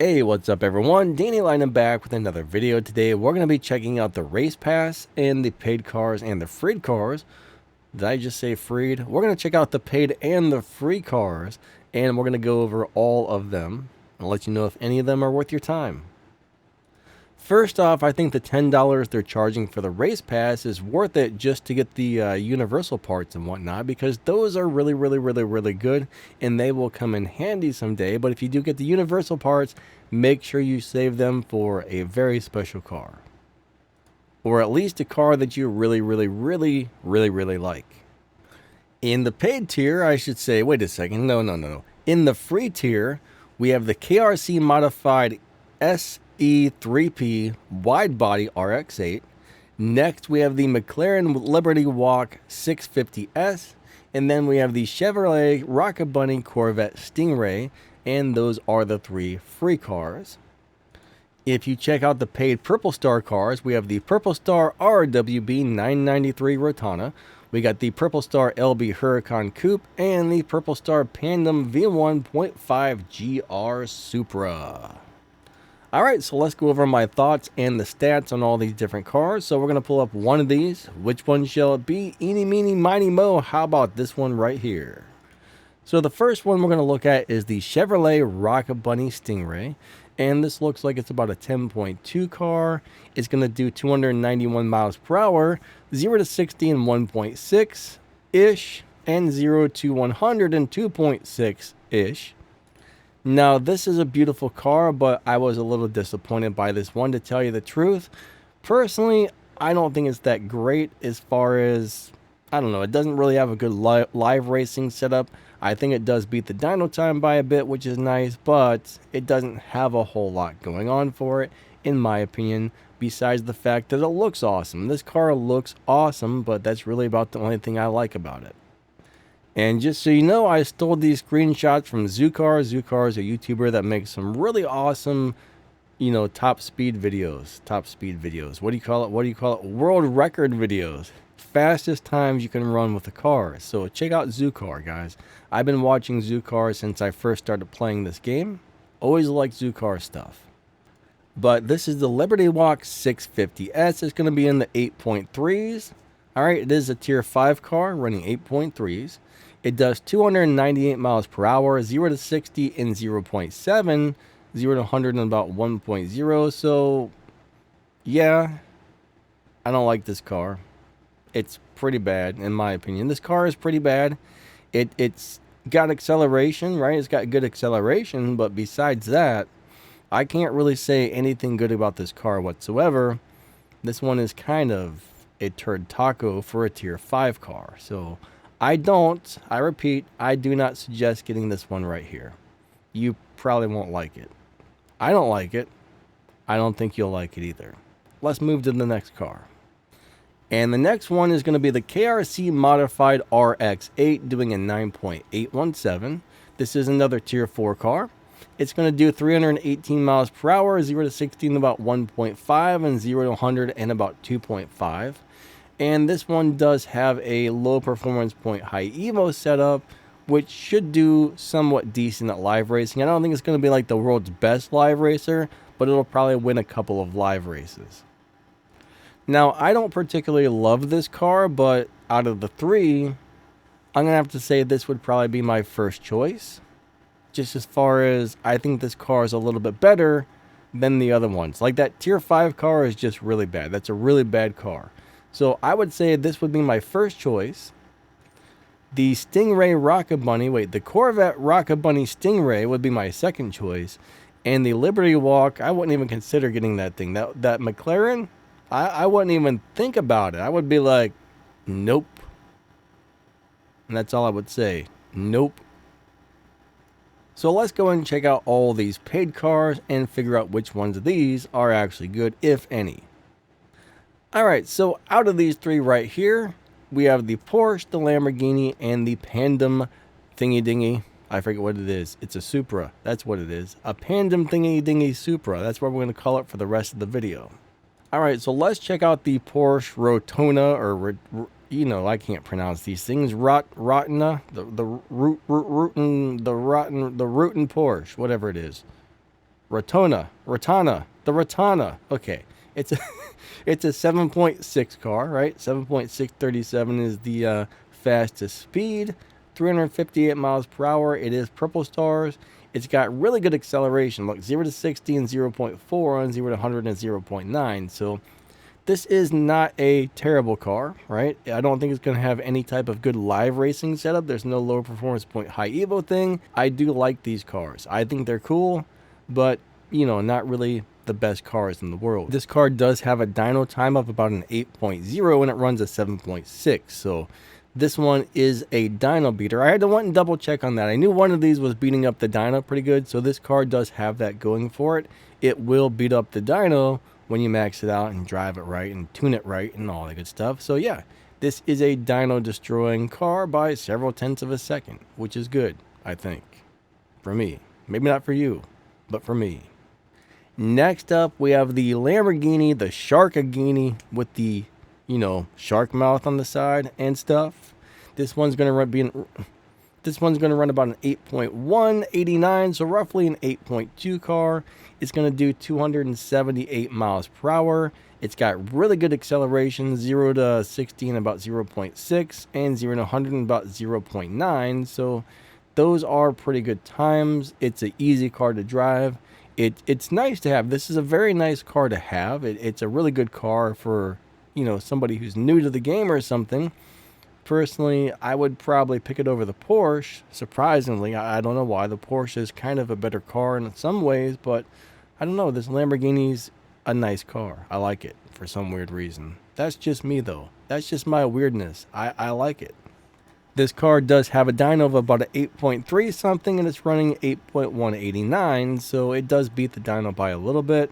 Hey, what's up everyone? Danny Lighting back with another video. Today we're going to be checking out the race pass and the paid cars and the freed cars. Did I just say freed? We're going to check out the paid and the free cars, and we're going to go over all of them and let you know if any of them are worth your time. First off, I think the $10 they're charging for the race pass is worth it just to get the universal parts and whatnot, because those are really good and they will come in handy someday. But if you do get the universal parts, make sure you save them for a very special car, or at least a car that you really like. In the paid tier, I should say, wait a second, no. In the free tier, we have the KRC modified SE3P wide body RX-8. Next, we have the McLaren Liberty Walk 650S, and then we have the Chevrolet Rocket Bunny Corvette Stingray, and those are the three free cars. If you check out the paid Purple Star cars, we have the Purple Star RWB 993 Rotana, we got the Purple Star LB Huracan Coupe, and the Purple Star Pandem V1.5 GR Supra. Alright, so let's go over my thoughts and the stats on all these different cars. So we're going to pull up one of these. Which one shall it be? Eeny, meeny, miny, mo. How about this one right here? So the first one we're going to look at is the Chevrolet Rocket Bunny Stingray. And this looks like it's about a 10.2 car. It's going to do 291 miles per hour, 0 to 60 in 1.6-ish, and 0 to 100 in 2.6-ish. Now, this is a beautiful car, but I was a little disappointed by this one, to tell you the truth. Personally, I don't think it's that great as far as, I don't know, it doesn't really have a good live racing setup. I think it does beat the dyno time by a bit, which is nice, but it doesn't have a whole lot going on for it, in my opinion, besides the fact that it looks awesome. This car looks awesome, but that's really about the only thing I like about it. And just so you know, I stole these screenshots from Zookar. Zookar is a YouTuber that makes some really awesome, top speed videos. What do you call it? World record videos. Fastest times you can run with a car. So check out Zookar, guys. I've been watching Zookar since I first started playing this game. Always liked Zookar stuff. But this is the Liberty Walk 650S. It's going to be in the 8.3s. Alright, it is a tier 5 car running 8.3s. It does 298 miles per hour, 0 to 60 in 0.7, 0 to 100 in about 1.0. So, yeah, I don't like this car. It's pretty bad, in my opinion. This car is pretty bad. It's got acceleration, right? It's got good acceleration, but besides that, I can't really say anything good about this car whatsoever. This one is kind of a turd taco for a tier 5 car. So I repeat, I do not suggest getting this one right here. You probably won't like it. I don't like it. I don't think you'll like it either. Let's move to the next car. And the next one is going to be the KRC Modified RX-8 doing a 9.817. This is another tier 4 car. It's going to do 318 miles per hour, 0 to 60 in about 1.5, and 0 to 100 in about 2.5. And this one does have a low performance point high evo setup, which should do somewhat decent at live racing. I don't think it's going to be like the world's best live racer, but it'll probably win a couple of live races. Now, I don't particularly love this car, but out of the three, I'm going to have to say this would probably be my first choice. Just as far as I think this car is a little bit better than the other ones. Like that tier 5 car is just really bad. That's a really bad car. So I would say this would be my first choice. The the Corvette Rocket Bunny Stingray would be my second choice. And the Liberty Walk, I wouldn't even consider getting that thing. That McLaren, I wouldn't even think about it. I would be like, nope. And that's all I would say. Nope. So let's go and check out all these paid cars and figure out which ones of these are actually good, if any. Alright, so out of these three right here, we have the Porsche, the Lamborghini, and the Pandem thingy-dingy. I forget what it is. It's a Supra. That's what it is. A Pandem thingy-dingy Supra. That's what we're going to call it for the rest of the video. Alright, so let's check out the Porsche Rotona, or I can't pronounce these things. Rotana, the rootin Porsche, whatever it is. the Ratana. Okay, it's a it's a 7.6 car, right? 7.637 is the fastest speed, 358 miles per hour. It is purple stars. It's got really good acceleration. Look, 0 to 60 in 0.4, and 0 to 100 in 0.9. So this is not a terrible car, right? I don't think it's going to have any type of good live racing setup. There's no low performance point high evo thing. I do like these cars. I think they're cool, but, you know, not really the best cars in the world. This car does have a dyno time of about an 8.0 and it runs a 7.6. So this one is a dyno beater. I had to went and double check on that. I knew one of these was beating up the dyno pretty good, so this car does have that going for it. It will beat up the dyno when you max it out and drive it right and tune it right and all that good stuff. So yeah, this is a dyno destroying car by several tenths of a second, which is good, I think, for me. Maybe not for you, but for me. Next up, we have the Lamborghini, the Sharkagini with the, you know, shark mouth on the side and stuff. This one's going to run about an 8.189, so roughly an 8.2 car. It's going to do 278 miles per hour. It's got really good acceleration, 0 to 60 in about 0.6 and 0 to 100 in about 0.9. So those are pretty good times. It's an easy car to drive. It's nice to have. This is a very nice car to have. It's a really good car for, you know, somebody who's new to the game or something. Personally, I would probably pick it over the Porsche. Surprisingly, I don't know why. The Porsche is kind of a better car in some ways, but I don't know. This Lamborghini's a nice car. I like it for some weird reason. That's just me, though. That's just my weirdness. I like it. This car does have a dyno of about an 8.3 something, and it's running 8.189, so it does beat the dyno by a little bit.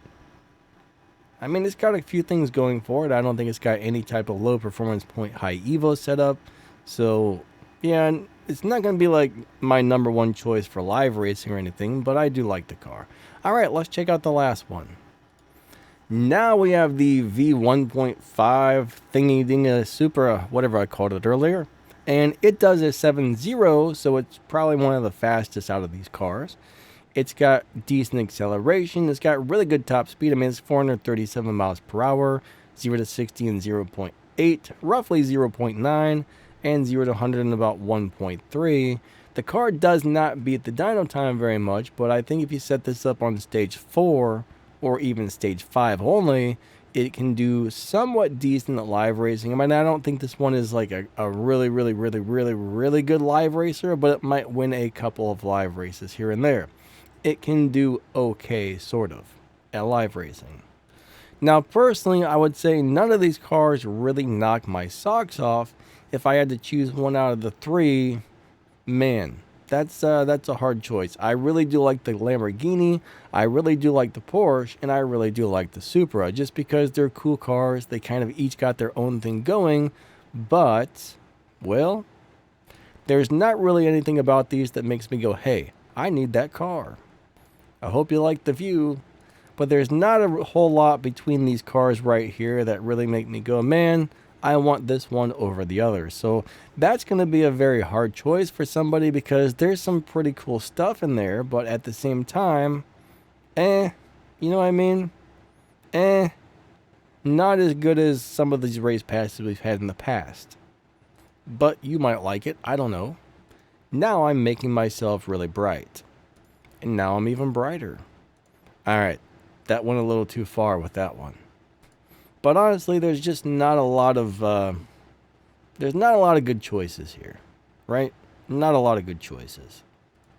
I mean, it's got a few things going for it. I don't think it's got any type of low performance point high evo setup. So, yeah, it's not going to be like my number one choice for live racing or anything, but I do like the car. All right, let's check out the last one. Now we have the V1.5 thingy dinga Supra, whatever I called it earlier. And it does a 7.0, so it's probably one of the fastest out of these cars. It's got decent acceleration. It's got really good top speed. I mean, it's 437 miles per hour, 0 to 60 in 0.8, roughly 0.9, and 0 to 100 in about 1.3. The car does not beat the dyno time very much, but I think if you set this up on stage 4 or even stage 5 only, it can do somewhat decent at live racing. I mean, I don't think this one is like a really good live racer, but it might win a couple of live races here and there. It can do okay, sort of, at live racing. Now, personally, I would say none of these cars really knock my socks off. If I had to choose one out of the three, man, that's a hard choice. I really do like the Lamborghini, I really do like the Porsche, and I really do like the Supra, just because they're cool cars. They kind of each got their own thing going, but, well, there's not really anything about these that makes me go, hey, I need that car. I hope you like the view, but there's not a whole lot between these cars right here that really make me go, man, I want this one over the other. So that's going to be a very hard choice for somebody, because there's some pretty cool stuff in there, but at the same time, you know what I mean? Not as good as some of these race passes we've had in the past. But you might like it, I don't know. Now I'm making myself really bright. And now I'm even brighter. Alright, that went a little too far with that one. But honestly, there's just not a lot of good choices here, right? Not a lot of good choices.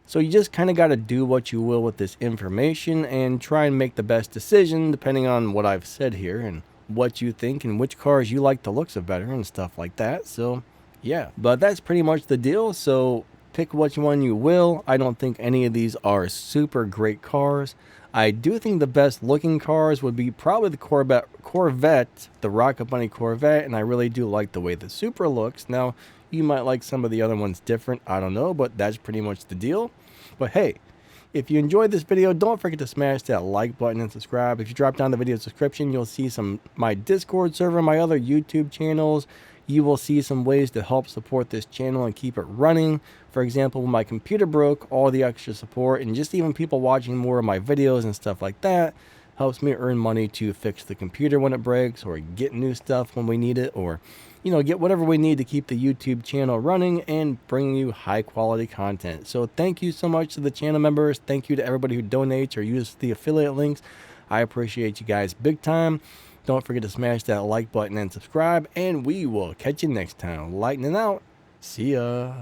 So you just kind of got to do what you will with this information and try and make the best decision depending on what I've said here and what you think and which cars you like the looks of better and stuff like that. So yeah, but that's pretty much the deal. So pick which one you will. I don't think any of these are super great cars. I do think the best looking cars would be probably the Corvette, the Rocket Bunny Corvette, and I really do like the way the Supra looks. Now, you might like some of the other ones different, I don't know, but that's pretty much the deal. But hey, if you enjoyed this video, don't forget to smash that like button and subscribe. If you drop down the video description, you'll see my Discord server, my other YouTube channels, you will see some ways to help support this channel and keep it running. For example, when my computer broke, all the extra support and just even people watching more of my videos and stuff like that helps me earn money to fix the computer when it breaks, or get new stuff when we need it, or get whatever we need to keep the YouTube channel running and bringing you high quality content. So thank you so much to the channel members. Thank you to everybody who donates or uses the affiliate links. I appreciate you guys big time. Don't forget to smash that like button and subscribe, and we will catch you next time. Lightning out. See ya.